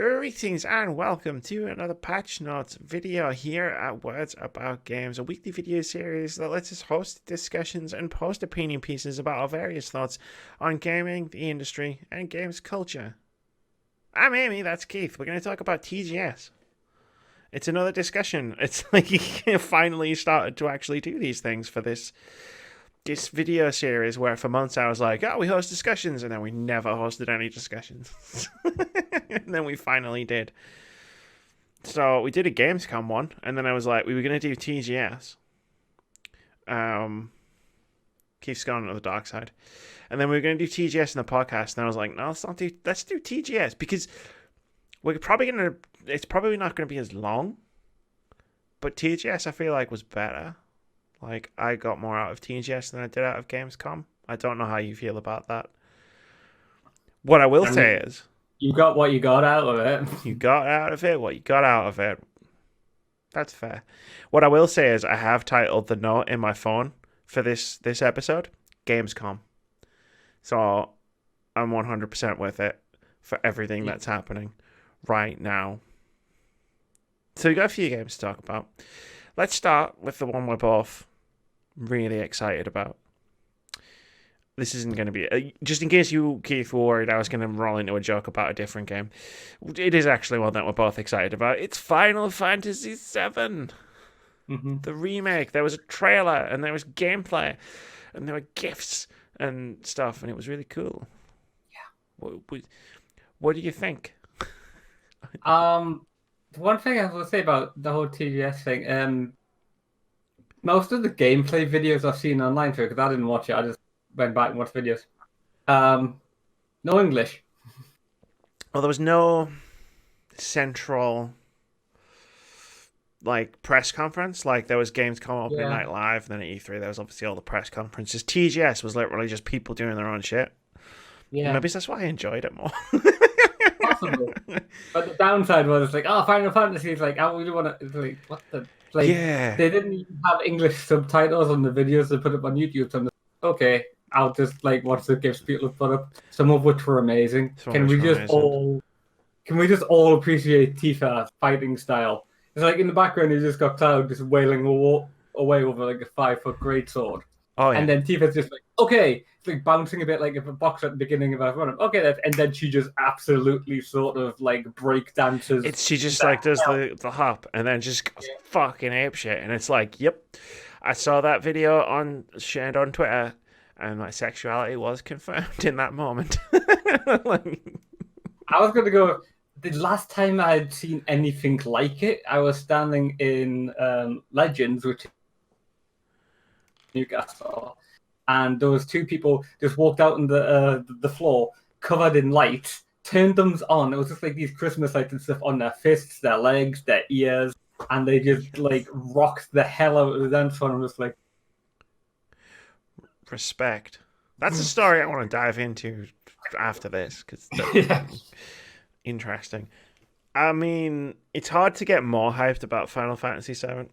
Greetings and welcome to another Patch Notes video here at Words About Games, a weekly video series that lets us host discussions and post opinion pieces about our various thoughts on gaming, the industry, and games culture. I'm Amy, that's Keith. We're going to talk about TGS. It's another discussion. It's like you finally started to actually do these things for this video series where for months I was like, oh, we host discussions, and then we never hosted any discussions. And then we finally did. So we did a Gamescom one, and then I was like, we were going to do TGS. Keith's gone to the dark side. And then we were going to do TGS in the podcast, and I was like, no, let's do TGS, because it's probably not going to be as long, but TGS I feel like was better. Like, I got more out of TGS than I did out of Gamescom. I don't know how you feel about that. What I will say is, you got what you got out of it. You got out of it what you got out of it. That's fair. What I will say is I have titled the note in my phone for this episode, Gamescom. So I'm 100% with it for everything that's happening right now. So we got a few games to talk about. Let's start with the one we're both really excited about. This isn't going to be... just in case you, Keith, were worried I was going to roll into a joke about a different game. It is actually one that we're both excited about. It's Final Fantasy VII. Mm-hmm. The remake. There was a trailer, and there was gameplay, and there were gifts and stuff, and it was really cool. Yeah. What do you think? One thing I will say about the whole TGS thing, most of the gameplay videos I've seen online, because I didn't watch it, I just went back and watched videos. No English. Well, there was no central press conference. Like, there was Gamescom opening night live, and then at E3 there was obviously all the press conferences. TGS was literally just people doing their own shit. Yeah, maybe that's why I enjoyed it more. Possibly. But the downside was like, oh, Final Fantasy is like, I really want to, like, what the, like, yeah. They didn't even have English subtitles on the videos they put up on YouTube. So I'm just, okay, I'll just watch the gifts people have put up, some of which were amazing. Can we just all appreciate Tifa's fighting style? It's like in the background, you just got Cloud just wailing away over like a 5-foot greatsword. Oh, yeah. And then Tifa's just like, okay, it's like bouncing a bit like a boxer at the beginning of a run. Okay, and then she just absolutely sort of like break dances. She just does the hop and then just goes fucking apeshit. And it's like, yep, I saw that video shared on Twitter, and my sexuality was confirmed in that moment. I was going to go, the last time I had seen anything like it, I was standing in Legends, which is Newcastle, and there was two people just walked out on the floor covered in lights, turned them on. It was just like these Christmas lights and stuff on their fists, their legs, their ears, and they just like rocked the hell out of the dance floor. I'm just like, respect. That's a story I want to dive into after this, because interesting. I mean, it's hard to get more hyped about Final Fantasy VII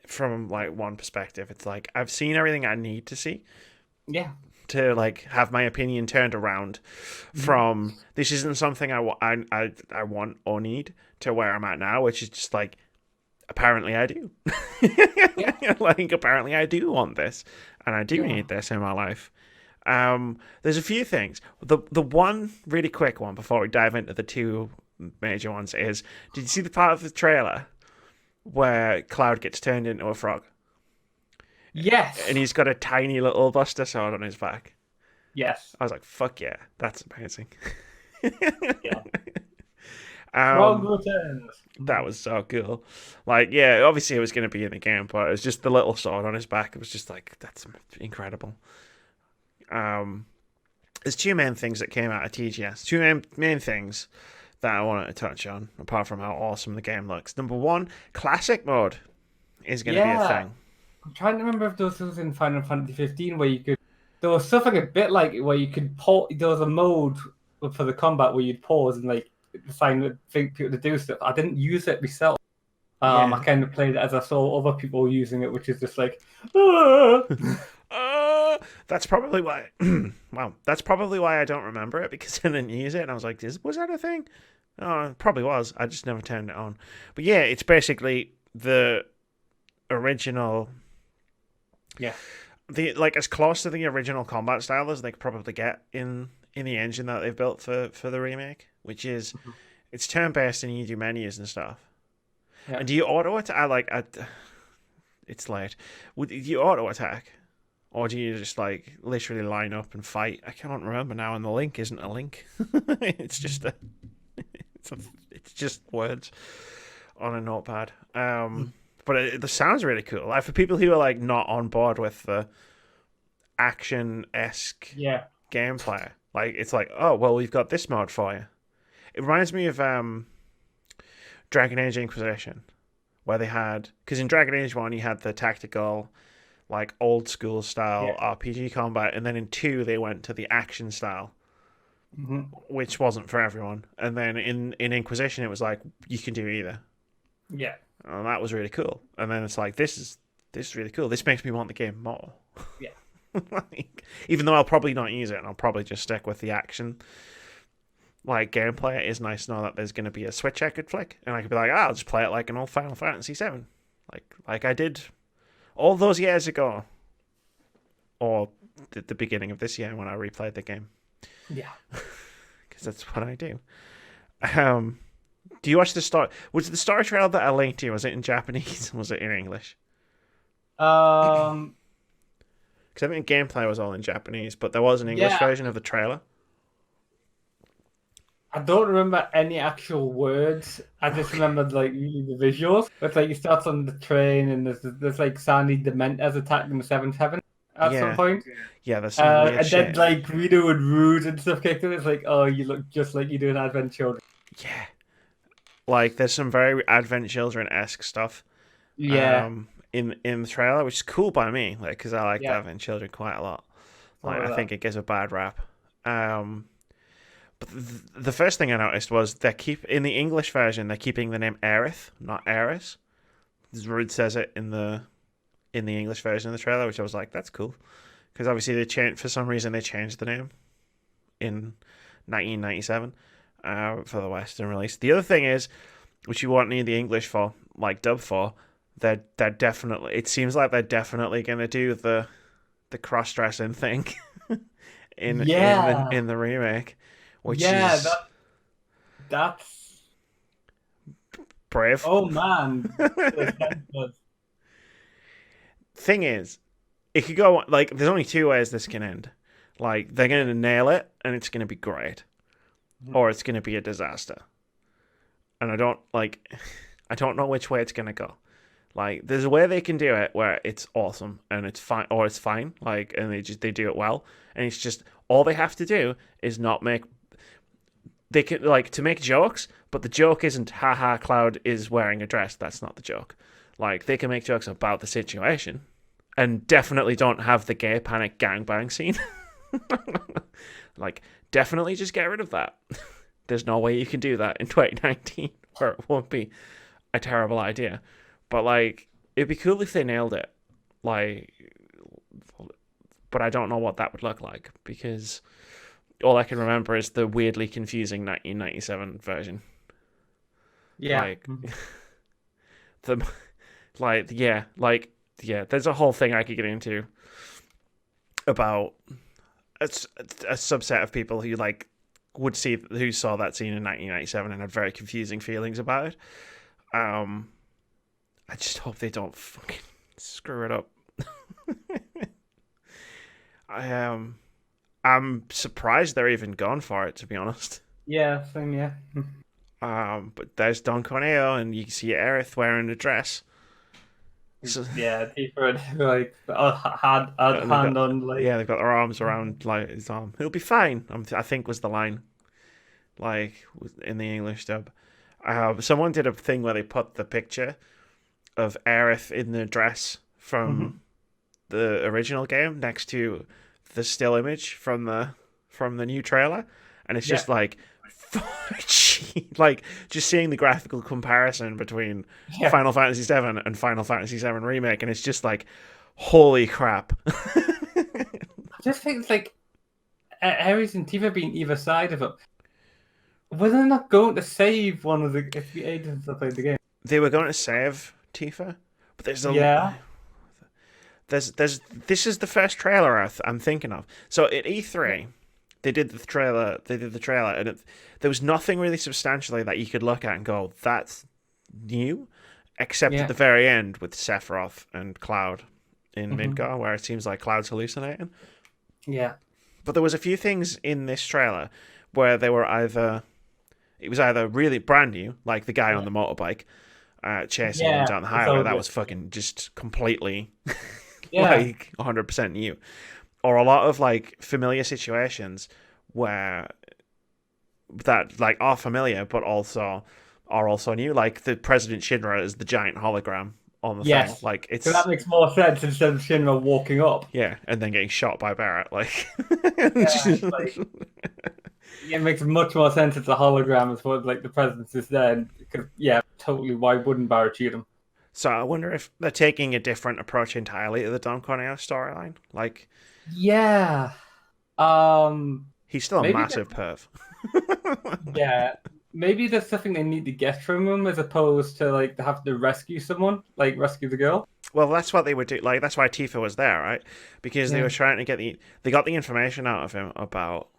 from one perspective. It's like, I've seen everything I need to see. Yeah. To have my opinion turned around from this isn't something I want or need, to where I'm at now, which is just like, apparently I do. Apparently I do want this, and I do need this in my life. There's a few things. The one really quick one before we dive into the two major ones is, did you see the part of the trailer where Cloud gets turned into a frog? Yes. And he's got a tiny little Buster Sword on his back. Yes. I was like, fuck yeah, that's amazing. Yeah. Frog returns. That was so cool. Obviously it was going to be in the game, but it was just the little sword on his back. It was just like, that's incredible. There's two main things that came out of TGS. Two main things that I wanted to touch on, apart from how awesome the game looks. Number one, classic mode is going to be a thing. I'm trying to remember if there was in Final Fantasy 15 where you could... There was stuff like a bit like where you could pause... There was a mode for the combat where you'd pause and find people to do stuff. I didn't use it myself. I kind of played it as I saw other people using it, which is just like... That's probably why. Wow, that's probably why I don't remember it, because I didn't use it, and I was like, was that a thing? Oh, it probably was. I just never turned it on. But yeah, it's basically the original. Yeah. Like as close to the original combat style as they could probably get in the engine that they've built for the remake, which is it's turn based and you do menus and stuff. Yeah. And do you auto attack? It's late. Would you auto attack, or do you just like literally line up and fight? I can't remember now, and the link isn't a link. It's just it's just words on a notepad. But it sounds really cool. Like for people who are like not on board with the action-esque gameplay, like it's like, oh well, we've got this mode for you. It reminds me of Dragon Age Inquisition, where they had, because in Dragon Age 1 you had the tactical, like old school style RPG combat, and then in 2 they went to the action style, which wasn't for everyone. And then in Inquisition it was like you can do either. Yeah. And that was really cool. And then it's like, this is really cool. This makes me want the game more. Yeah. Like, even though I'll probably not use it, and I'll probably just stick with the action like gameplay, it is nice to know that there's going to be a switch I could flick, and I could be like, I'll just play it like an old Final Fantasy VII, like I did all those years ago, or the beginning of this year when I replayed the game. Yeah. Because that's what I do. Do you watch the story? Was the story trailer that I linked to you? Was it in Japanese? Was it in English? Because I think the gameplay was all in Japanese, but there was an English version of the trailer. I don't remember any actual words. I just remembered like the visuals. It's like he starts on the train and there's like Sandy Dementors attacking the 7-7 at some point. Yeah, there's some weird and shit. then like Rito and Rude and stuff kicked in. It's like, oh, you look just like you do in Advent Children. Yeah. Like there's some very Advent Children-esque stuff. Yeah. In the trailer, which is cool by me, like because I like Advent Children quite a lot. Like I think it gives a bad rap. But the first thing I noticed was in the English version they're keeping the name Aerith, not Aeris. Rude says it in the English version of the trailer, which I was like, that's cool, because obviously for some reason they changed the name in 1997 for the Western release. The other thing is, which you won't need the English for, like dub for, they're definitely. It seems like they're definitely gonna do the cross-dressing thing in the remake. Which is that's brave. Oh man. Thing is, it could go like there's only two ways this can end. Like they're gonna nail it and it's gonna be great. Or it's gonna be a disaster. And I don't know which way it's gonna go. Like there's a way they can do it where it's awesome and it's fine, or it's fine, like, and they do it well, and it's just all they have to do is not make. They can like to make jokes, but the joke isn't haha Cloud is wearing a dress. That's not the joke. Like they can make jokes about the situation, and definitely don't have the gay panic gangbang scene. Like definitely just get rid of that. There's no way you can do that in 2019, or it won't be a terrible idea. But like it'd be cool if they nailed it. Like, but I don't know what that would look like because. All I can remember is the weirdly confusing 1997 version. Yeah. There's a whole thing I could get into about a subset of people who who saw that scene in 1997 and had very confusing feelings about it. I just hope they don't fucking screw it up. I'm surprised they're even gone for it, to be honest. Yeah, same, yeah. But there's Don Corneo, and you can see Aerith wearing a dress. So, yeah, deeper like hand on like. Yeah, they've got their arms around like his arm. He'll be fine. I think was the line, like in the English dub. Someone did a thing where they put the picture of Aerith in the dress from the original game next to the still image from the new trailer, and it's just like like just seeing the graphical comparison between Final Fantasy VII and Final Fantasy VII Remake, and it's just like holy crap. just think it's like Ares and Tifa being either side of him. Were they not going to save one of the agents that played the game? They were going to save Tifa, but there's this is the first trailer I'm thinking of. So at E3, they did the trailer, and there was nothing really substantially that you could look at and go, that's new, except at the very end with Sephiroth and Cloud in Midgar, where it seems like Cloud's hallucinating. Yeah. But there was a few things in this trailer where they were it was either really brand new, like the guy on the motorbike chasing them down the highway. That was fucking just completely like 100% new. Or a lot of like familiar situations where that like are familiar but also are also new. Like the President Shinra is the giant hologram on the thing. Like so that makes more sense instead of Shinra walking up. Yeah, and then getting shot by Barrett. Like, it makes much more sense. It's a hologram as well. Like the presence is there. Because totally. Why wouldn't Barrett shoot him? So I wonder if they're taking a different approach entirely to the Don Corneo storyline. Like, he's still a massive perv. Maybe there's something they need to get from him as opposed to like they have to rescue someone, like rescue the girl. Well, that's what they would do. Like, that's why Tifa was there, right? Because they were trying to get they got the information out of him about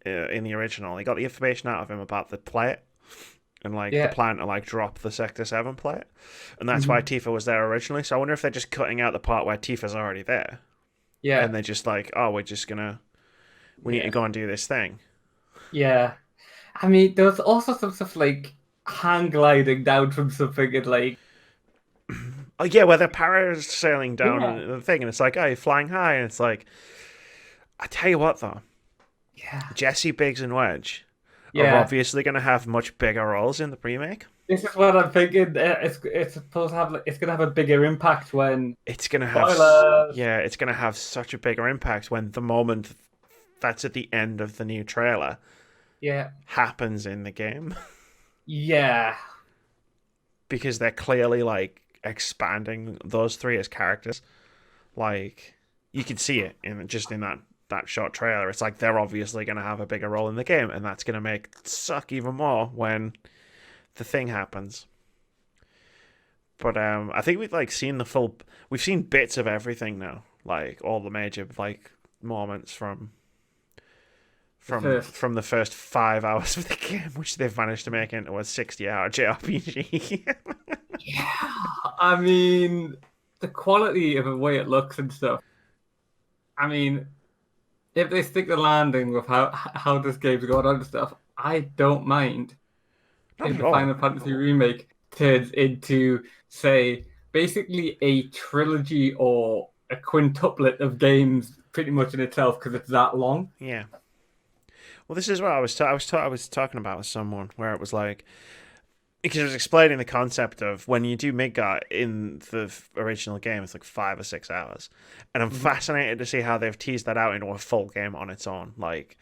in the original. They got the information out of him about the plate and like the plan to like drop the Sector 7 plate, and that's why Tifa was there originally. So I wonder if they're just cutting out the part where Tifa's already there. Yeah, and they're just like, oh, we need to go and do this thing. Yeah. I mean, there was also some stuff like hang gliding down from something and like. Oh yeah, where they're parasailing down the thing, and it's like, oh, you're flying high, and it's like, I tell you what though, Jesse, Biggs, and Wedge are obviously going to have much bigger roles in the remake. This is what I'm thinking. It's supposed to have it's going to have a bigger impact when it's going to have. Yeah, it's going to have such a bigger impact when the moment that's at the end of the new trailer. Happens in the game. Because they're clearly like expanding those three as characters. Like you can see it in that short trailer. It's like they're obviously going to have a bigger role in the game, and that's going to make it suck even more when the thing happens. But I think we've like seen we've seen bits of everything now, like all the major like moments from the first 5 hours of the game, which they've managed to make into a 60-hour JRPG. I mean, the quality of the way it looks and stuff. I mean, if they stick the landing with how this game's going on and stuff, I don't mind. If the Final Fantasy remake turns into, say, basically a trilogy or a quintuplet of games pretty much in itself because it's that long. Yeah. Well, this is what I was talking about with someone where it was like, because it was explaining the concept of when you do Midgar in the original game, it's like 5 or 6 hours, and I'm fascinated to see how they've teased that out into a full game on its own. Like,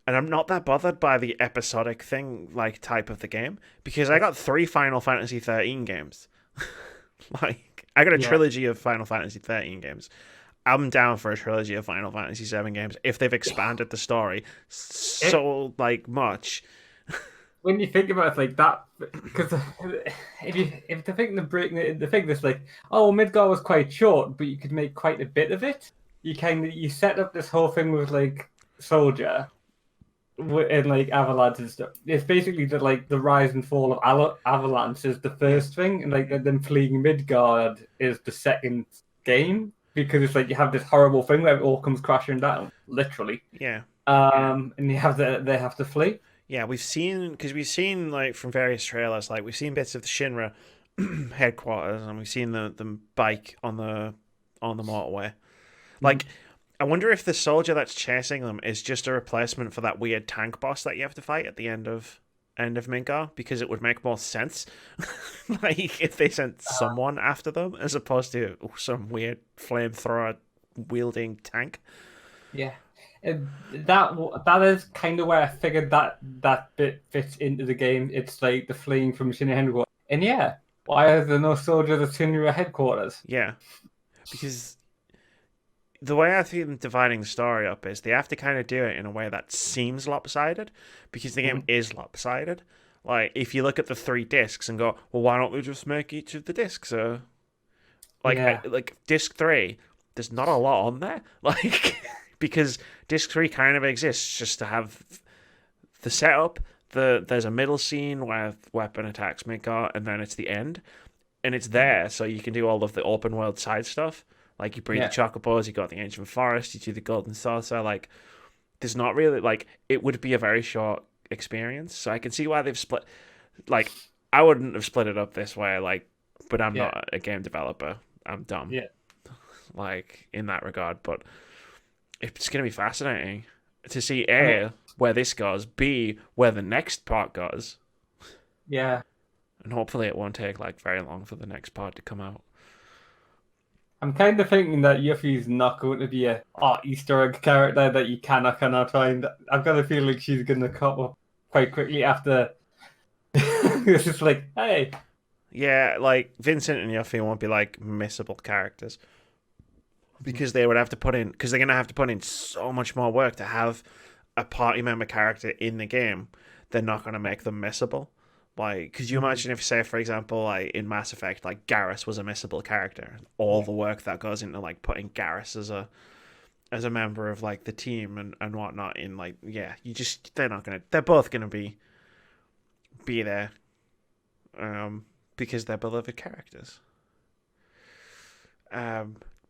and I'm not that bothered by the episodic thing, like type of the game, because I got 3 Final Fantasy 13 games. Like, I got a trilogy of Final Fantasy 13 games. I'm down for a trilogy of Final Fantasy 7 games if they've expanded the story so like much. When you think about it like that, because if the thing that's like, oh, Midgar was quite short, but you could make quite a bit of it. You set up this whole thing with like Soldier and like Avalanche and stuff. It's basically that like the rise and fall of Avalanche is the first thing, and like them fleeing Midgard is the second game. Because it's like you have this horrible thing where it all comes crashing down, literally. And they have to flee. Yeah, we've seen like from various trailers, like we've seen bits of the Shinra headquarters, and we've seen the bike on the motorway. Like, I wonder if the soldier that's chasing them is just a replacement for that weird tank boss that you have to fight at the end of Midgar, because it would make more sense like if they sent someone after them as opposed to some weird flamethrower wielding tank. That is kind of where I figured that bit fits into the game. It's like the fleeing from Shinra headquarters, and why are there no soldiers at Shinra headquarters? Because the way I think them dividing the story up is they have to kind of do it in a way that seems lopsided, because the game is lopsided. Like, if you look at the 3 discs and go, well, why don't we just make each of the discs like disc 3, there's not a lot on there. Like, because disc 3 kind of exists just to have the setup. There's a middle scene where weapon attacks make art, and then it's the end. And it's there so you can do all of the open world side stuff. Like, you breed the chocobos, you got the ancient forest, you do the golden saucer. Like, there's not really, like, it would be a very short experience. So I can see why they've split. Like, I wouldn't have split it up this way, like, but I'm not a game developer. I'm dumb. Yeah. Like, in that regard. But it's going to be fascinating to see A, where this goes, B, where the next part goes. Yeah. And hopefully it won't take, like, very long for the next part to come out. I'm kind of thinking that Yuffie's not going to be a Easter egg character that you cannot find. I've got a feeling she's going to come up quite quickly after. It's just like, hey. Yeah, like, Vincent and Yuffie won't be, like, missable characters. Because they would have to put in... Because they're going to have to put in so much more work to have a party member character in the game. They're not going to make them missable. Like, could you imagine if, say, for example, like in Mass Effect, like Garrus was a missable character? All the work that goes into like putting Garrus as a member of like the team and whatnot in like, they're both gonna be there, because they're beloved characters.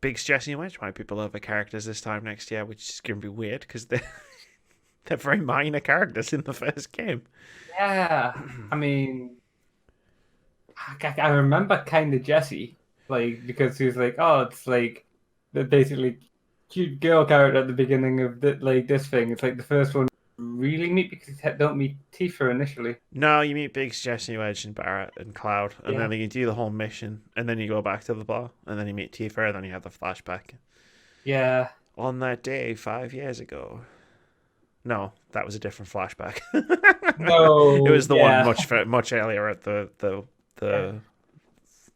Biggs, Jesse, and Wedge might be beloved characters this time next year, which is gonna be weird because they're very minor characters in the first game. Yeah, I mean, I remember kind of Jesse, like, because he was like, oh, it's like the basically cute girl character at the beginning of this thing. It's like the first one really meet, because you don't meet Tifa initially. No, you meet Biggs, Jesse, Wedge, and Barrett and Cloud, and then you do the whole mission, and then you go back to the bar, and then you meet Tifa, and then you have the flashback. Yeah. On that day 5 years ago. No, that was a different flashback. No, it was the one much earlier at the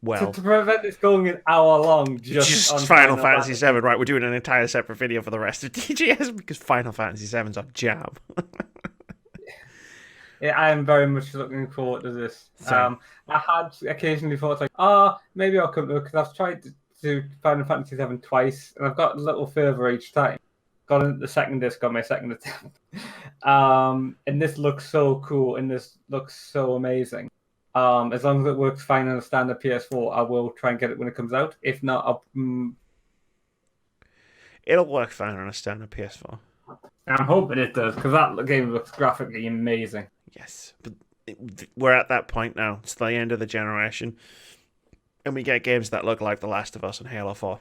well. To prevent this going an hour long, just on Final Fantasy VII. Right, we're doing an entire separate video for the rest of TGS because Final Fantasy VII's on jam. Yeah, I am very much looking forward to this. I had occasionally thought like, maybe I'll come to it, because I've tried to do Final Fantasy VII twice, and I've got a little further each time. Got into the second disc on my second attempt. And this looks so cool, and this looks so amazing. As long as it works fine on a standard PS4, I will try and get it when it comes out. If not, it'll work fine on a standard PS4. I'm hoping it does, because that game looks graphically amazing. Yes, but we're at that point now. It's the end of the generation, and we get games that look like The Last of Us and Halo 4.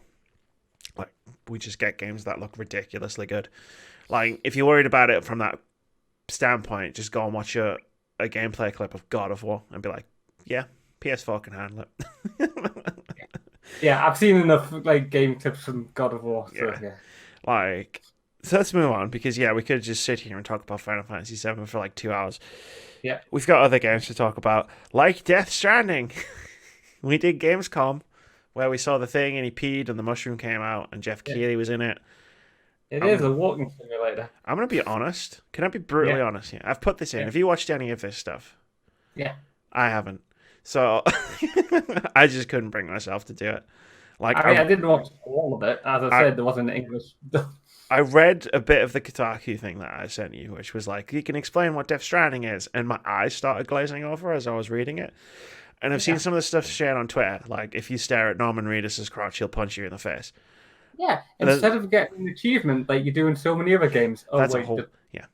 Like, we just get games that look ridiculously good. Like, if you're worried about it from that standpoint, just go and watch a gameplay clip of God of War and be like, yeah, PS4 can handle it. Yeah, I've seen enough like game clips from God of War. So, yeah. Like, so let's move on, because we could just sit here and talk about Final Fantasy VII for like 2 hours. Yeah, we've got other games to talk about, like Death Stranding. We did Gamescom, where we saw the thing and he peed and the mushroom came out and Jeff Keighley was in it. It is a walking simulator. I'm going to be honest. Can I be brutally honest here? I've put this in. Have you watched any of this stuff? Yeah. I haven't. So I just couldn't bring myself to do it. Like, I didn't watch all of it. As I said, there wasn't English. I read a bit of the Kotaku thing that I sent you, which was like, you can explain what Death Stranding is. And my eyes started glazing over as I was reading it. And I've seen some of the stuff shared on Twitter. Like, if you stare at Norman Reedus' crotch, he'll punch you in the face. Yeah, instead of getting an achievement like you do in so many other games. That's a whole... Yeah.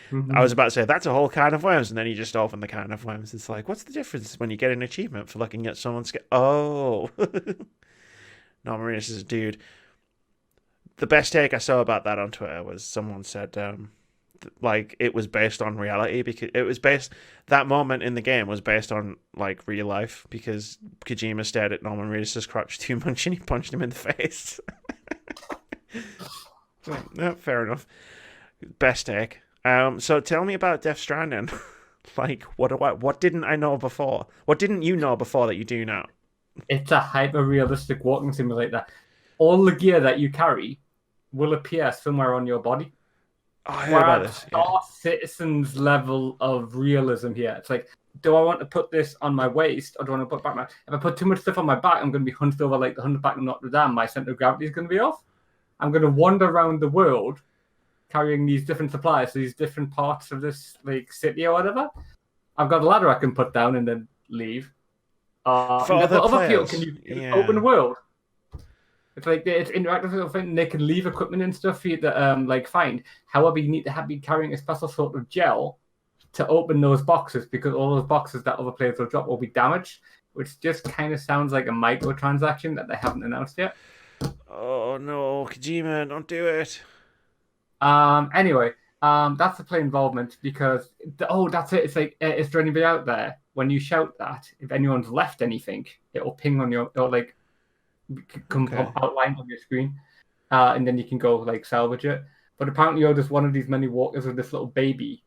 Mm-hmm. I was about to say, that's a whole can of worms, and then you just open the can of worms. It's like, what's the difference when you get an achievement for looking at someone's... Oh! Norman Reedus is a dude. The best take I saw about that on Twitter was someone said... like, it was based on reality, because it was based, that moment in the game was based on like real life, because Kojima stared at Norman Reedus' crotch too much and he punched him in the face. No, fair enough. Best take. So tell me about Death Stranding. Like, what didn't I know before? What didn't you know before that you do now? It's a hyper realistic walking simulator. all the gear that you carry will appear somewhere on your body. Oh, I heard about this. Yeah. Star Citizen's level of realism here. It's like, do I want to put this on my waist, or do I want to put back my... If I put too much stuff on my back, I'm going to be hunched over like the Hunchback of Notre Dame. My center of gravity is going to be off. I'm going to wander around the world carrying these different supplies to these different parts of this like city or whatever. I've got a ladder I can put down and then leave. For other people, can you open the world? It's like it's interactive sort of thing. They can leave equipment and stuff for you to find. However, you need to be carrying a special sort of gel to open those boxes, because all those boxes that other players will drop will be damaged, which just kind of sounds like a microtransaction that they haven't announced yet. Oh no, Kojima, don't do it. Anyway, that's the play involvement, because that's it. It's like, is there anybody out there? When you shout that, if anyone's left anything, it will ping on your, or like come outlined on your screen, and then you can go like salvage it. But apparently you're just one of these many walkers with this little baby,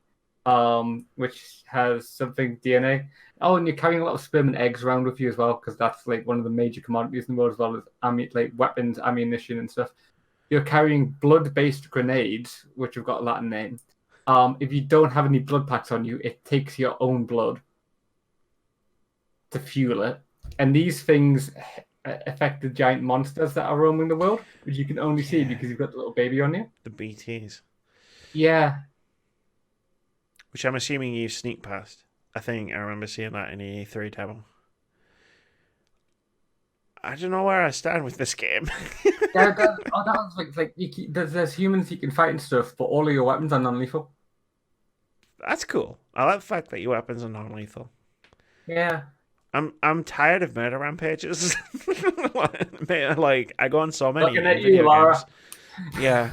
which has something DNA. Oh, and you're carrying a lot of sperm and eggs around with you as well, because that's like one of the major commodities in the world, as well as like weapons, ammunition, and stuff. You're carrying blood-based grenades, which have got a Latin name. If you don't have any blood packs on you, it takes your own blood to fuel it. And these things affect the giant monsters that are roaming the world, which you can only see because you've got the little baby on you. The BTs. Yeah. Which I'm assuming you sneak past. I think I remember seeing that in the E3 demo. I don't know where I stand with this game. There's humans you can fight and stuff, but all of your weapons are non-lethal. That's cool. I like the fact that your weapons are non-lethal. Yeah. I'm tired of murder rampages. Like, I go on so many looking at you, Lara. Games. Yeah.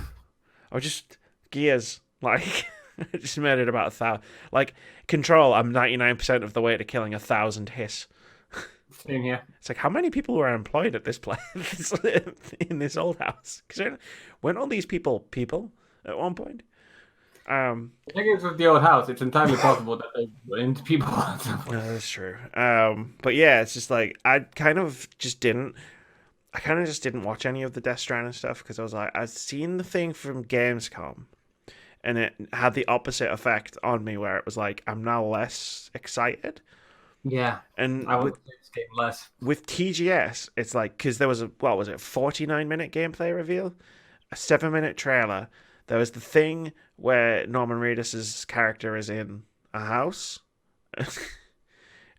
Or just Gears. Like, I just murdered about 1,000. Like, Control, I'm 99% of the way to killing 1,000 hiss. Same here. It's like, how many people were employed at this place in this old house? Because weren't all these people at one point? I think it's with the old house. It's entirely possible that they went into people. That's true. But yeah, it's just like I kind of just didn't watch any of the Death Stranding stuff, because I was like, I've seen the thing from Gamescom, and it had the opposite effect on me, where it was like I'm now less excited. Yeah, and I would play this game less. With TGS, it's like, because there was a 49-minute gameplay reveal, a 7-minute trailer. There was the thing where Norman Reedus' character is in a house,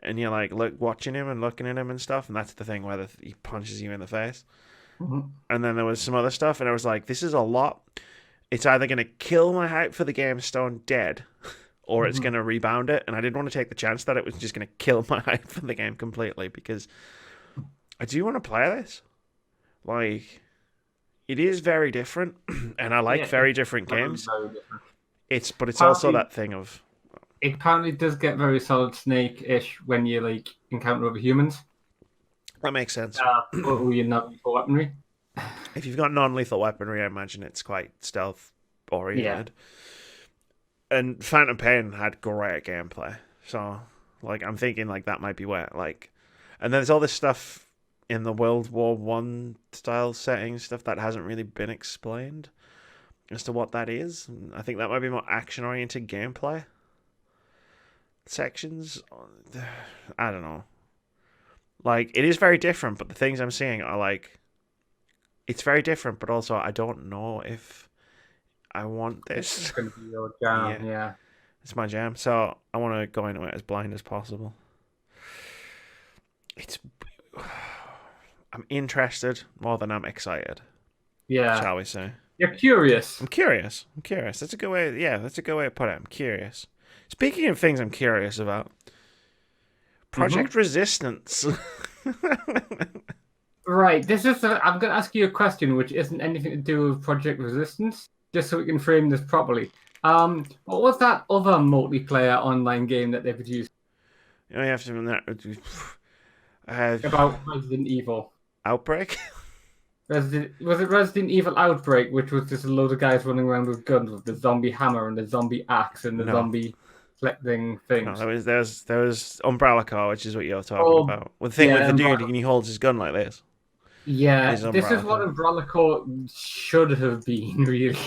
and you're like watching him and looking at him and stuff, and that's the thing where he punches you in the face. Mm-hmm. And then there was some other stuff, and I was like, this is a lot. It's either going to kill my hype for the game stone dead, or it's going to rebound it, and I didn't want to take the chance that it was just going to kill my hype for the game completely, because I do want to play this. Like, it is very different, and I like very different games. Very different. It's also that thing of... It apparently does get very Solid Snake-ish when you like encounter other humans. That makes sense. Or you're not lethal weaponry. If you've got non-lethal weaponry, I imagine it's quite stealth-oriented. Yeah. And Phantom Pain had great gameplay, so like I'm thinking like that might be where like, and there's all this stuff in the World War I style setting stuff that hasn't really been explained as to what that is. I think that might be more action-oriented gameplay sections. I don't know. Like, it is very different, but the things I'm seeing are like, it's very different, but also I don't know if I want this. It's going to be your jam, yeah. It's my jam, so I want to go into it as blind as possible. I'm interested more than I'm excited. Yeah. Shall we say? You're curious. I'm curious. That's a good way. Yeah, that's a good way to put it. I'm curious. Speaking of things I'm curious about, Project Resistance. Right. I'm going to ask you a question which isn't anything to do with Project Resistance, just so we can frame this properly. What was that other multiplayer online game that they produced? You have to about Resident Evil. Outbreak? Was it Resident Evil Outbreak, which was just a load of guys running around with guns with the zombie hammer and the zombie axe and the zombie collecting things? No, there was Umbrella Corps, which is what you're talking about. Well, the thing with the dude, and he holds his gun like this. Yeah, this is what Umbrella Corps should have been, really.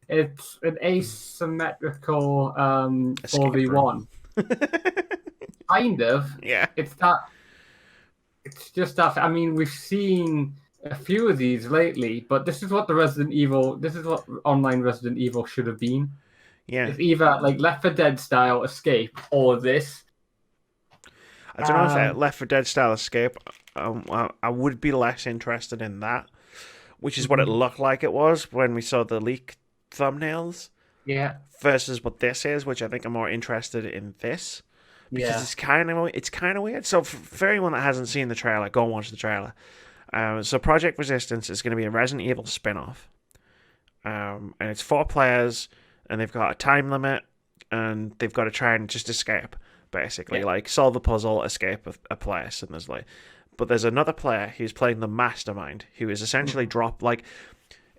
It's an asymmetrical 4v1. Kind of. Yeah. It's that. It's just that. I mean, we've seen a few of these lately, but this is what This is what online Resident Evil should have been. Yeah. It's either like Left 4 Dead style Escape or this. I don't know if Left 4 Dead style Escape. I would be less interested in that, which is what it looked like it was when we saw the leak thumbnails. Yeah. Versus what this is, which I think I'm more interested in this. Because it's kind of weird. So for anyone that hasn't seen the trailer, go and watch the trailer. So Project Resistance is going to be a Resident Evil spin-off. And it's 4 players, and they've got a time limit, and they've got to try and just escape, basically. Like, solve a puzzle, escape a place, and there's another player who's playing the mastermind, who is essentially dropped, like...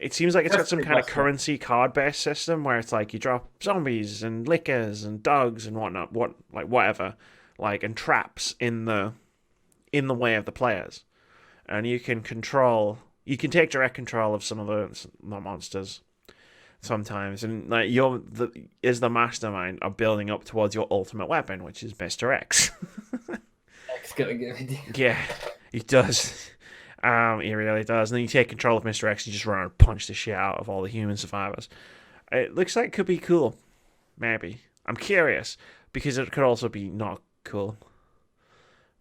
It seems like it's got some kind of currency card-based system where it's like you drop zombies and lickers and dogs and whatnot, whatever, and traps in the way of the players, and you can take direct control of some of the monsters sometimes, and the mastermind are building up towards your ultimate weapon, which is Mr. X. X gonna give it. Yeah, he does. He really does. And then you take control of Mr. X and you just run and punch the shit out of all the human survivors. It looks like it could be cool. Maybe. I'm curious, because it could also be not cool.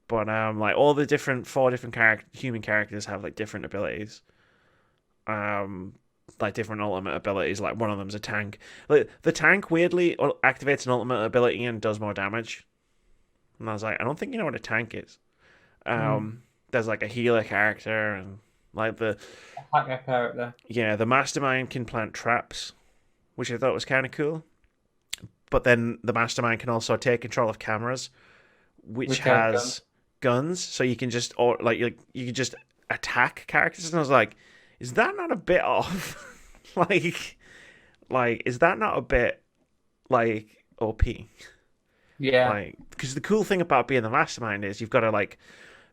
But all the 4 different human characters have different abilities. Different ultimate abilities. Like one of them's a tank. The tank weirdly activates an ultimate ability and does more damage. And I was like, I don't think you know what a tank is. There's a healer character and the hacker character. Yeah, the mastermind can plant traps, which I thought was kind of cool. But then the mastermind can also take control of cameras, which has guns, so you can just you can just attack characters. And I was like, is that not a bit off? Is that not a bit OP? Yeah. Because the cool thing about being the mastermind is you've got to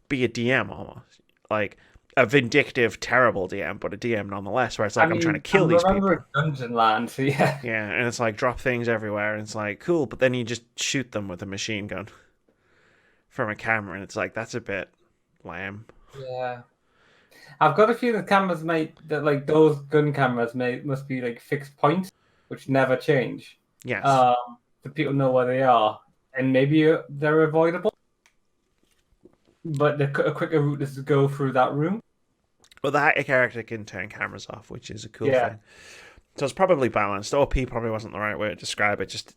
be a DM almost, a vindictive, terrible DM, but a DM nonetheless. Where it's I'm trying to kill these people. Dungeon Land, so yeah. Yeah, and it's drop things everywhere, and it's cool, but then you just shoot them with a machine gun from a camera, and it's that's a bit lame. Yeah, I've got a few that cameras those gun cameras must be fixed points, which never change. Yes. So people know where they are, and maybe they're avoidable. But a quicker route is to go through that room. Well, the hacker character can turn cameras off, which is a cool thing. So it's probably balanced. OP probably wasn't the right way to describe it. Just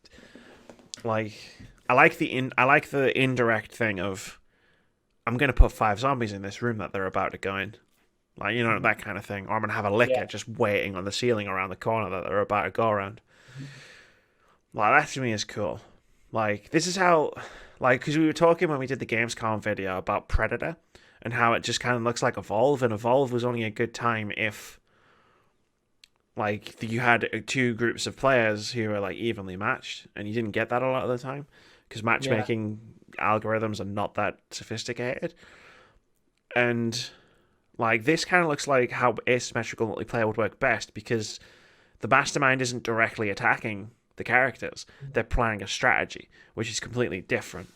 I like the indirect thing of I'm going to put 5 zombies in this room that they're about to go in, that kind of thing. Or I'm going to have a licker just waiting on the ceiling around the corner that they're about to go around. That to me is cool. This is how. Because we were talking when we did the Gamescom video about Predator and how it just kind of looks like Evolve, and Evolve was only a good time if, you had 2 groups of players who were, evenly matched, and you didn't get that a lot of the time, because matchmaking algorithms are not that sophisticated. And, this kind of looks like how asymmetrical multiplayer would work best, because the mastermind isn't directly attacking the characters. They're planning a strategy, which is completely different.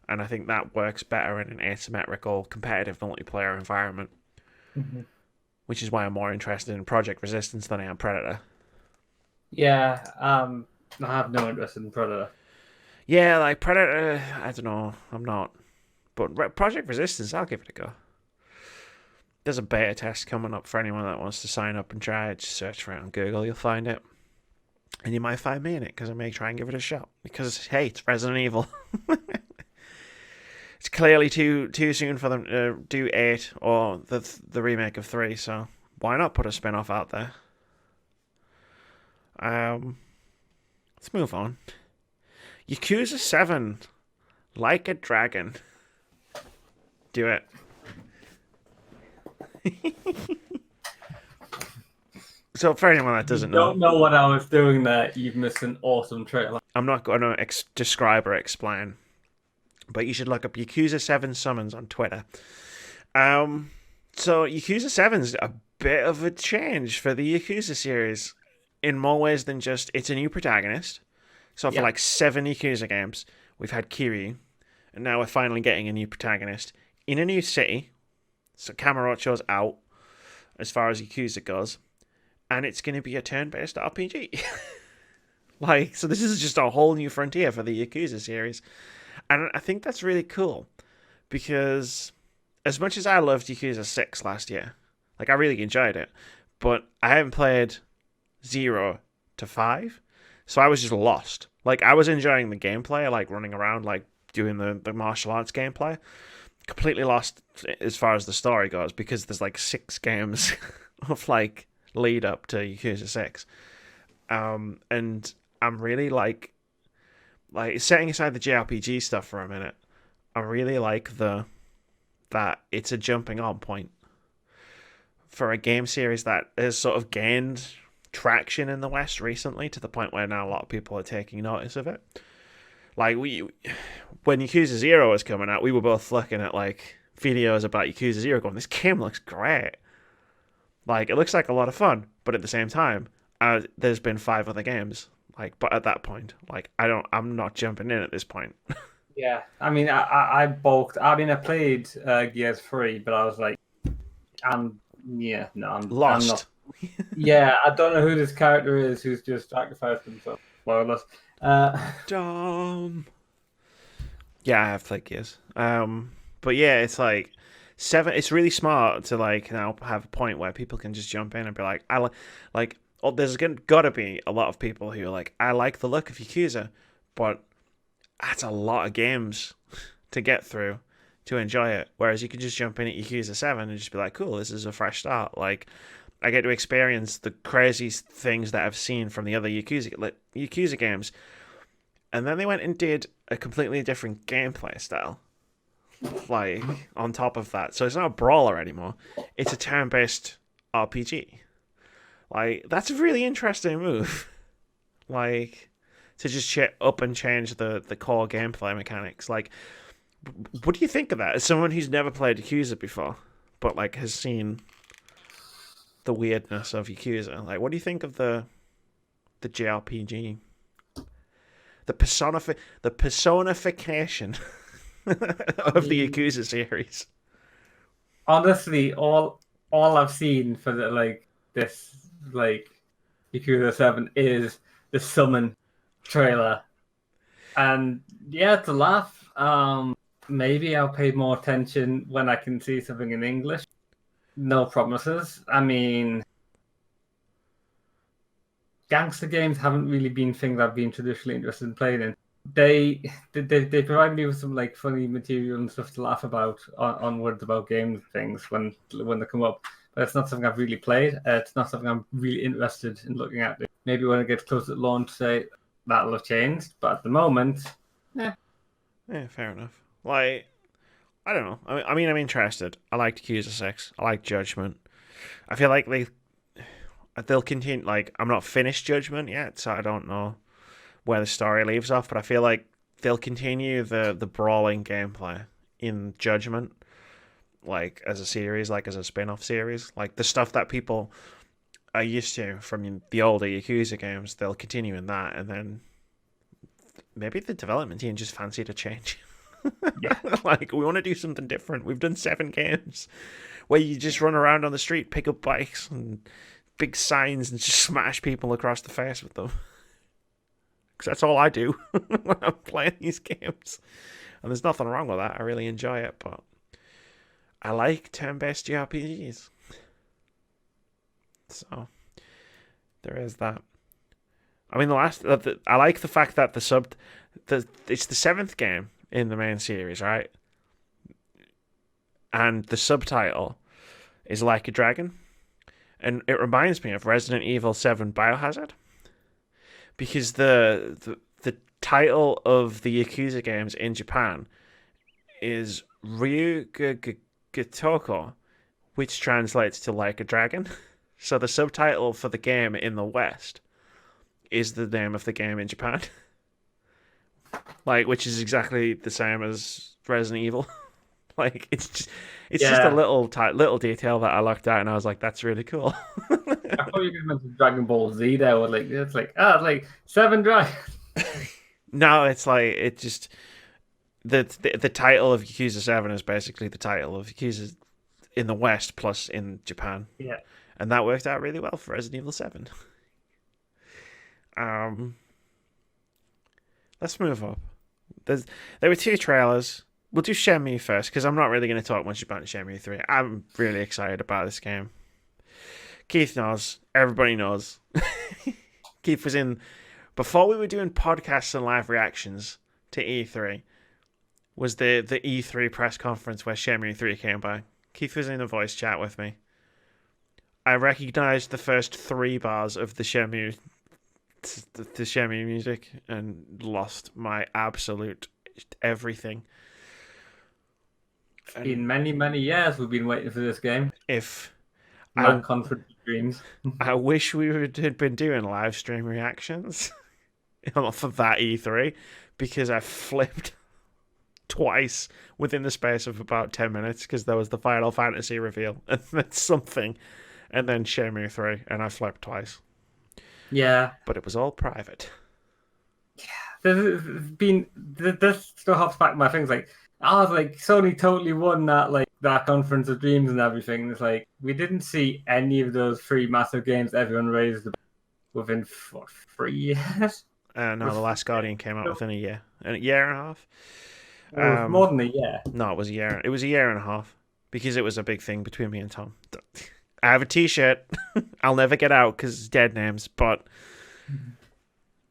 And I think that works better in an asymmetrical, competitive multiplayer environment. Mm-hmm. Which is why I'm more interested in Project Resistance than I am Predator. Yeah, I have no interest in Predator. Yeah, Predator, I don't know, I'm not. But Project Resistance, I'll give it a go. There's a beta test coming up for anyone that wants to sign up and try it. Just search for it on Google, you'll find it. And you might find me in it, because I may try and give it a shot. Because, hey, it's Resident Evil. It's clearly too soon for them to do 8 or the remake of 3, so why not put a spin-off out there? Let's move on. Yakuza 7, Like a Dragon. Do it. So for anyone that doesn't don't know what I was doing there, you've missed an awesome trailer. I'm not going to describe or explain, but you should look up Yakuza 7 Summons on Twitter. So Yakuza 7's a bit of a change for the Yakuza series in more ways than just it's a new protagonist. So for Yeah. like 7 Yakuza games, we've had Kiryu, and now we're finally getting a new protagonist in a new city. So Kamurocho's out as far as Yakuza goes, and it's going to be a turn-based RPG. Like, so this is just a whole new frontier for the Yakuza series, and I think that's really cool because as much as I loved Yakuza 6 last year, like I really enjoyed it, but I haven't played 0 to 5, so I was just lost. Like I was enjoying the gameplay, like running around, like doing the martial arts gameplay. Completely lost as far as the story goes because there's like 6 games of like lead up to Yakuza 6. And I'm really like setting aside the JRPG stuff for a minute. I really like that it's a jumping on point for a game series that has sort of gained traction in the West recently to the point where now a lot of people are taking notice of it. Like when Yakuza 0 was coming out, we were both looking at like videos about Yakuza 0 going, this game looks great. Like it looks like a lot of fun, but at the same time, there's been 5 other games. Like, but at that point, like I'm not jumping in at this point. Yeah, I mean, I bulked. I mean, I played Gears 3, but I was like, I'm I'm not. Lost. Yeah, I don't know who this character is who's just sacrificed himself. Spoilers. Dumb. Yeah, I have played Gears. But yeah, it's like 7. It's really smart to like now have a point where people can just jump in and be like, like. Oh, there's got to be a lot of people who are like, I like the look of Yakuza, but that's a lot of games to get through to enjoy it. Whereas you could just jump in at Yakuza 7 and just be like, cool, this is a fresh start. Like, I get to experience the crazy things that I've seen from the other Yakuza games. And then they went and did a completely different gameplay style. Like, on top of that. So it's not a brawler anymore. It's a turn-based RPG. Like, that's a really interesting move. Like, to just up and change the core gameplay mechanics. Like, what do you think of that? As someone who's never played Yakuza before, but, like, has seen the weirdness of Yakuza. Like, what do you think of the JRPG? The personification of the Yakuza series. Honestly, all I've seen for this Yakuza 7 is the Summon trailer. And yeah, it's a laugh. Maybe I'll pay more attention when I can see something in English. No promises. I mean, gangster games haven't really been things I've been traditionally interested in playing in. They provide me with some like funny material and stuff to laugh about on words about games things when they come up. But it's not something I've really played. It's not something I'm really interested in looking at. Maybe when it gets closer to launch, say that'll have changed. But at the moment, yeah, fair enough. Like, I don't know. I mean, I'm interested. I liked Yakuza 6. I like Judgment. I feel like they'll continue. Like, I'm not finished Judgment yet, so I don't know where the story leaves off. But I feel like they'll continue the brawling gameplay in Judgment, like as a series, like as a spin-off series, like the stuff that people are used to from the older Yakuza games. They'll continue in that, and then maybe the development team just fancied a change. Yeah. Like, we want to do something different. We've done 7 games where you just run around on the street, pick up bikes and big signs, and just smash people across the face with them. Because that's all I do when I'm playing these games. And there's nothing wrong with that. I really enjoy it, but I like turn-based JRPGs. So there is that. I mean, I like the fact that it's the 7th game in the main series, right? And the subtitle is Like a Dragon. And it reminds me of Resident Evil 7 Biohazard. Because the title of the Yakuza games in Japan is Ryuga Gotoko, which translates to Like a Dragon. So the subtitle for the game in the West is the name of the game in Japan. Like, which is exactly the same as Resident Evil. Like it's just a little detail that I looked at and I was like, that's really cool. I thought you mentioned Dragon Ball Z there. Or it's like 7 Dragons. No, it's like it just the title of Yakuza 7 is basically the title of Yakuza in the West plus in Japan. Yeah. And that worked out really well for Resident Evil 7. Let's move up. There were 2 trailers. We'll do Shenmue first, because I'm not really going to talk much about Shenmue 3. I'm really excited about this game. Keith knows. Everybody knows. Keith was in... Before we were doing podcasts and live reactions to E3, was the E3 press conference where Shenmue 3 came by. Keith was in a voice chat with me. I recognised the first 3 bars of the Shenmue music and lost my absolute everything. It's been many years we've been waiting for this game. Conference of Dreams. I wish we had been doing live stream reactions for that E3, because I flipped twice within the space of about 10 minutes because there was the Final Fantasy reveal and then something, and then Shenmue 3, and I flipped twice. Yeah. But it was all private. Yeah. This still hops back to my things like, Sony totally won that Conference of Dreams and everything. It's like, we didn't see any of those 3 massive games everyone raised within 3 years. No, The Last Guardian came out within a year and a half. It was more than a year. No, it was a year. It was a year and a half because it was a big thing between me and Tom. I have a T-shirt. I'll never get out because it's dead names, but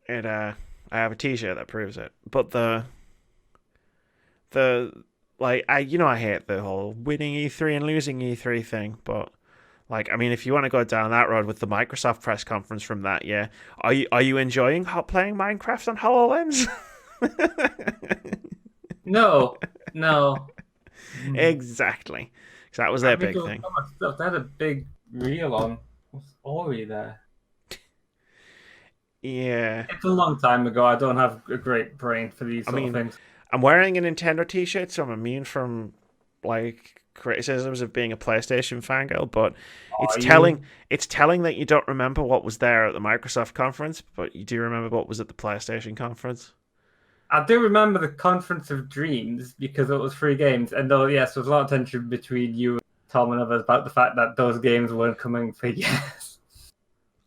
I have a T-shirt that proves it. But I hate the whole winning E3 and losing E3 thing, but I mean, if you want to go down that road with the Microsoft press conference from that year, are you enjoying playing Minecraft on HoloLens? No. Exactly. So that was their big thing. So much stuff. They had a big reel on. What's Ori there? Yeah. It's a long time ago. I don't have a great brain for these sort of things. I'm wearing a Nintendo T-shirt, so I'm immune from criticisms of being a PlayStation fangirl. But it's telling that you don't remember what was there at the Microsoft conference, but you do remember what was at the PlayStation conference. I do remember the Conference of Dreams because it was 3 games, and yes, there was a lot of tension between you, Tom, and others about the fact that those games weren't coming for years.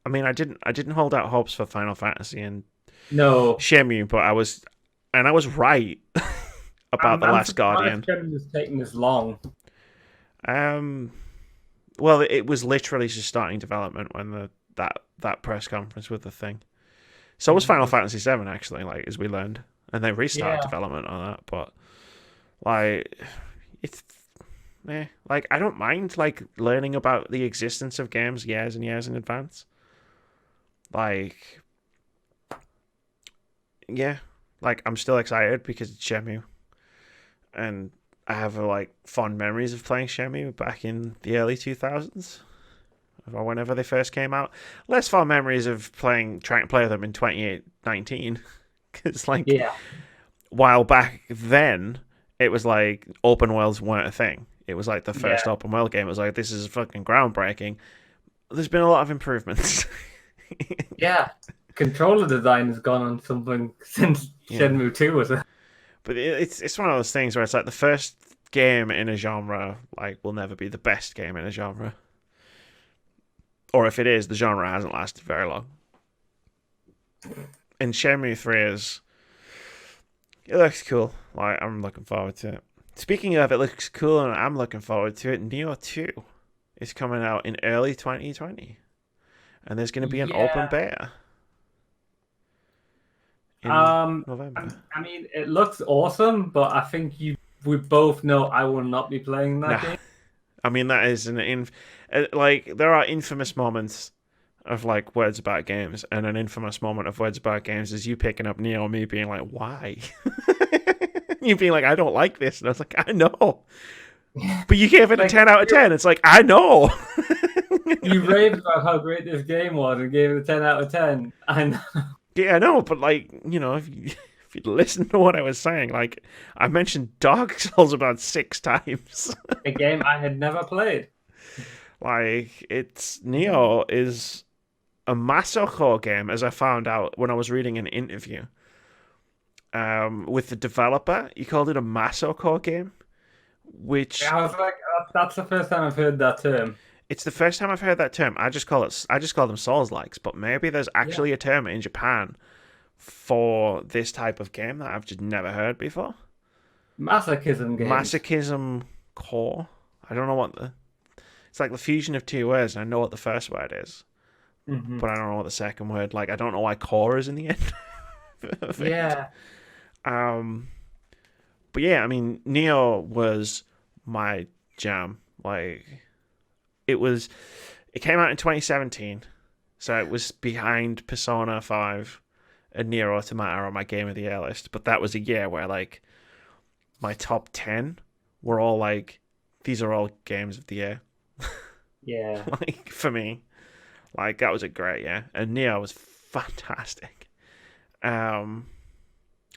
I mean, I didn't hold out hopes for Final Fantasy and Shenmue, but I was right about The Last Guardian. Shenmue was taking this long. Well, it was literally just starting development when that press conference was the thing. So was Final Fantasy 7 actually, as we learned. And they restarted development on that, but it's I don't mind learning about the existence of games years and years in advance. I'm still excited because it's Shenmue, and I have fond memories of playing Shenmue back in the early 2000s, or whenever they first came out. Less fond memories of trying to play them in 2019. Because, while back then, it was open worlds weren't a thing. It was the first open world game. It was this is fucking groundbreaking. There's been a lot of improvements. Yeah. Controller design has gone on something since Shenmue 2 was a... But it's one of those things where it's the first game in a genre, will never be the best game in a genre. Or if it is, the genre hasn't lasted very long. And Shenmue 3 it looks cool. I'm looking forward to it. Speaking of it looks cool and I'm looking forward to it, Nioh 2 is coming out in early 2020. And there's going to be an open beta in November. I mean, it looks awesome, but I think we both know I will not be playing that game. I mean, that is there are infamous moments of words about games, and an infamous moment of words about games is you picking up Nioh and me being why? You being I don't like this, and I was I know, but you gave it a 10 out of 10. It's I know. You raved about how great this game was and gave it a 10 out of 10. I know. Yeah, I know, but if if you listen to what I was saying, like I mentioned Dark Souls about 6 times. A game I had never played. Like Neo is a masochore game, as I found out when I was reading an interview. With the developer, he called it a masochore game, which I was like, that's the first time I've heard that term. It's the first time I've heard that term. I just call them Souls-likes, but maybe there's actually a term in Japan for this type of game that I've just never heard before. Masochism game. Masochism core. I don't know it's like the fusion of 2 words, and I know what the first word is, but I don't know what the second word. Like I don't know why core is in the end. Yeah. But yeah, I mean, Neo was my jam. Like it came out in 2017, so it was behind Persona 5 and Nier Automata on my Game of the Year list. But that was a year where like my top 10 were all like, these are all games of the year. Yeah. Like for me, like that was a great year, and Neo was fantastic. And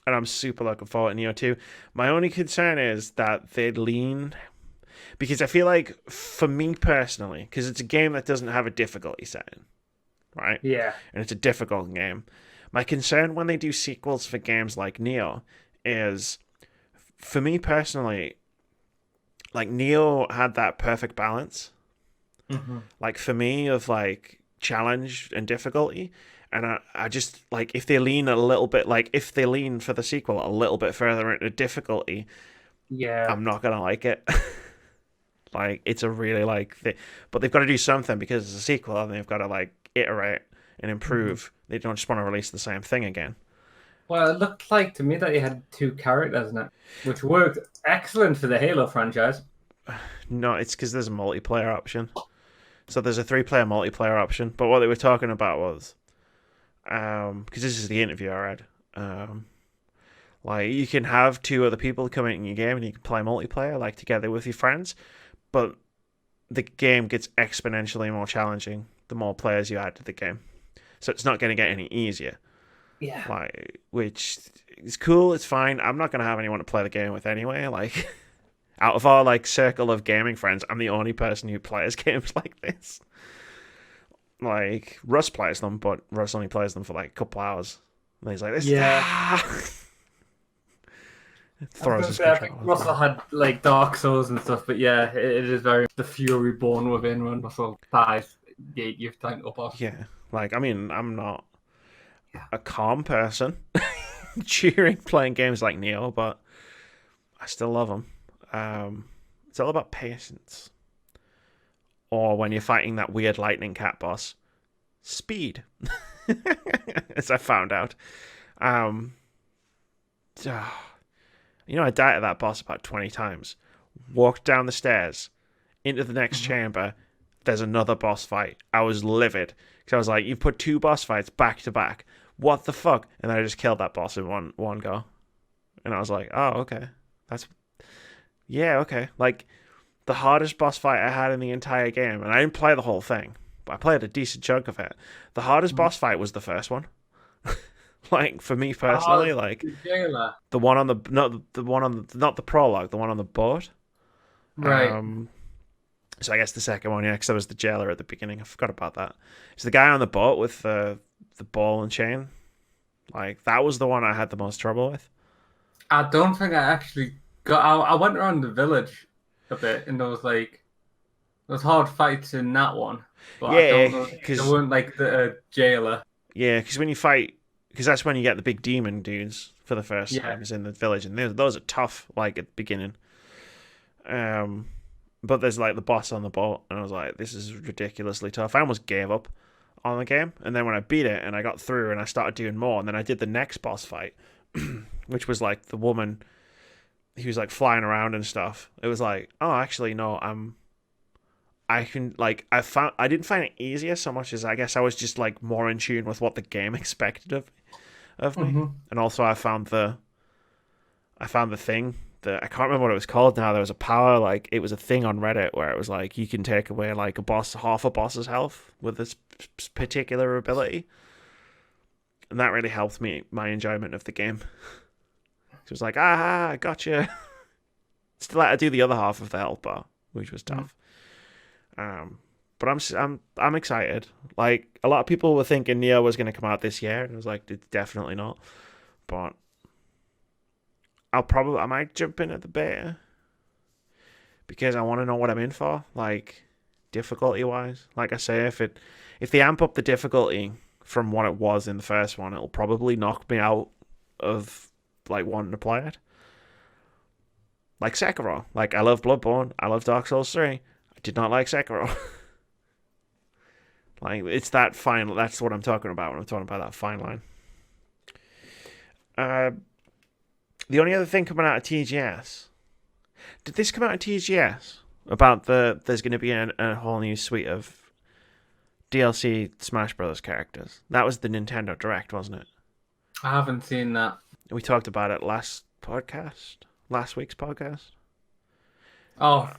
I'm super looking forward to Neo 2. My only concern is that they'd lean, because I feel like for me personally, because it's a game that doesn't have a difficulty setting, right? Yeah. And it's a difficult game. My concern when they do sequels for games like Neo is, for me personally, like Neo had that perfect balance. Like for me, of like challenge and difficulty. And I just, like, if they lean a little bit, like, if they lean for the sequel a little bit further into difficulty, I'm not going to like it. Like, it's a really, like, but they've got to do something because it's a sequel, and they've got to, like, iterate and improve. They don't just want to release the same thing again. Well, it looked like to me that you had 2 characters in it, which worked excellent for the Halo franchise. No, it's because there's a multiplayer option. So there's a 3-player multiplayer option, but what they were talking about was, because this is the interview I read, like you can have 2 other people come in your game and you can play multiplayer, like together with your friends, but the game gets exponentially more challenging the more players you add to the game. So it's not going to get any easier. Yeah. Like, which is cool, it's fine. I'm not going to have anyone to play the game with anyway. Like, out of our like circle of gaming friends, I'm the only person who plays games like this. Like, Russ plays them, but Russ only plays them for like a couple hours. And he's like, this throws his controller. Russell had like Dark Souls and stuff, but yeah, it is very the fury born within when Russell dies. You've tanked up off. Yeah. Like, I mean, I'm not a calm person cheering playing games like Neo, but I still love them. It's all about patience. Or when you're fighting that weird lightning cat boss, speed. As I found out. You know, I died at that boss about 20 times. Walked down the stairs, into the next chamber, there's another boss fight. I was livid. Because I was like, you put 2 boss fights back to back. What the fuck? And then I just killed that boss in one go. And I was like, oh, okay. Yeah, okay. Like, the hardest boss fight I had in the entire game, and I didn't play the whole thing, but I played a decent chunk of it. The hardest boss fight was the first one. Like, for me personally, like the one on the not the prologue, the one on the boat. Right. So I guess the second one, yeah, because there was the jailer at the beginning. I forgot about that. It's the guy on the boat with the ball and chain. Like, that was the one I had the most trouble with. I don't think I actually got. I went around the village a bit, and there was hard fights in that one. But yeah, I don't know, they weren't like the jailer. Yeah, because when you fight, because that's when you get the big demon dudes for the first time, is in the village, and those are tough, like at the beginning. But there's like the boss on the boat, and I was like, this is ridiculously tough. I almost gave up on the game, and then when I beat it and I got through and I started doing more, and then I did the next boss fight, which was like the woman he was like flying around and stuff. It was like, oh, actually no, I didn't find it easier so much as I guess I was just like more in tune with what the game expected of me. And also I found the thing that I can't remember what it was called now. There was a power, like it was a thing on Reddit where it was like you can take away like half a boss's health with this particular ability. And that really helped my enjoyment of the game. It was like, I gotcha. Still had to do the other half of the health bar, which was tough. But I'm excited. Like, a lot of people were thinking Neo was going to come out this year, and I was like, it's definitely not. But I might jump in at the beta because I want to know what I'm in for, like difficulty wise. Like I say, if they amp up the difficulty from what it was in the first one, it'll probably knock me out of like wanting to play it. Like Sekiro. Like, I love Bloodborne. I love Dark Souls 3. I did not like Sekiro. Like, it's that fine. That's what I'm talking about when I'm talking about that fine line. The only other thing coming out of TGS. Did this come out of TGS? About there's going to be a whole new suite of DLC Smash Brothers characters. That was the Nintendo Direct, wasn't it? I haven't seen that. We talked about it last week's podcast. Oh.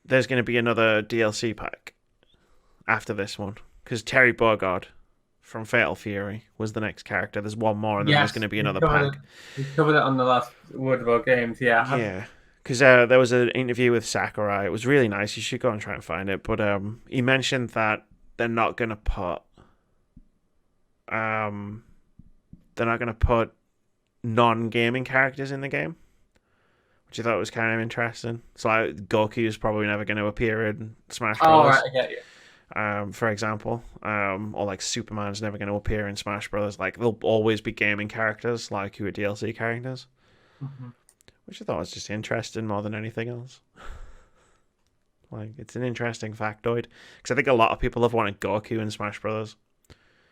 There's going to be another DLC pack after this one. Because Terry Bogard from Fatal Fury was the next character. There's one more, and then there's going to be another pack. We covered it on the last Word About Games, yeah. Yeah. Because there was an interview with Sakurai. It was really nice. You should go and try and find it. But he mentioned that they're not going to put non-gaming characters in the game, which I thought was kind of interesting. So like, Goku is probably never going to appear in Smash Bros. Oh, right, I get you. For example, or like Superman's never going to appear in Smash Bros. Like, they'll always be gaming characters, like who are DLC characters. Mm-hmm. Which I thought was just interesting more than anything else. Like, it's an interesting factoid. Because I think a lot of people have wanted Goku in Smash Bros.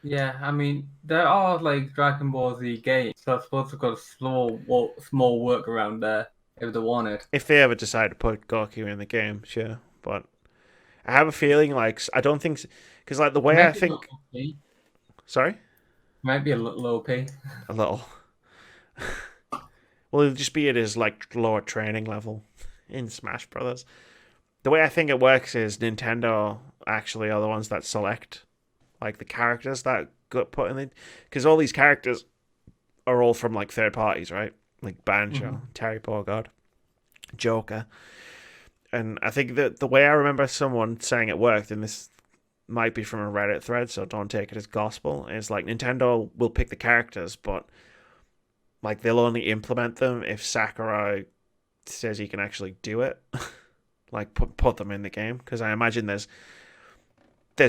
Yeah, I mean, there are, like, Dragon Ball Z games, so I suppose they've got a small workaround there if they wanted. If they ever decide to put Goku in the game, sure. But I have a feeling, like, I don't think... Because, like, the way I think... Sorry? Might be a little OP. A little... Well, it'll just be at his, like, lower training level in Smash Brothers. The way I think it works is Nintendo actually are the ones that select, like, the characters that got put in the... Because all these characters are all from, like, third parties, right? Like Banjo, Terry Bogard, Joker. And I think that the way I remember someone saying it worked, and this might be from a Reddit thread, so don't take it as gospel, is, like, Nintendo will pick the characters, but... Like, they'll only implement them if Sakurai says he can actually do it. Like, put them in the game. Because I imagine there's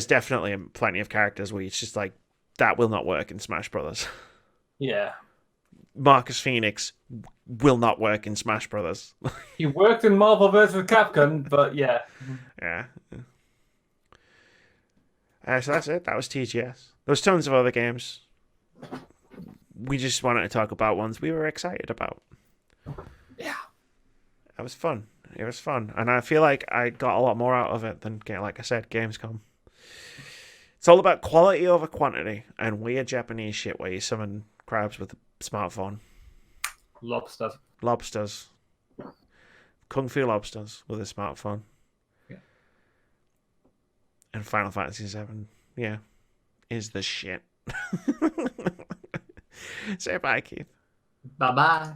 definitely plenty of characters where it's just like, that will not work in Smash Brothers. Yeah. Marcus Phoenix will not work in Smash Brothers. He worked in Marvel vs. Capcom, but yeah. Yeah. So that's it. That was TGS. There was tons of other games. We just wanted to talk about ones we were excited about. Yeah. It was fun. It was fun. And I feel like I got a lot more out of it than, like I said, Gamescom. It's all about quality over quantity and weird Japanese shit where you summon crabs with a smartphone. Lobsters. Kung Fu lobsters with a smartphone. Yeah. And Final Fantasy VII, yeah, is the shit. Say bye, Keith. Bye-bye.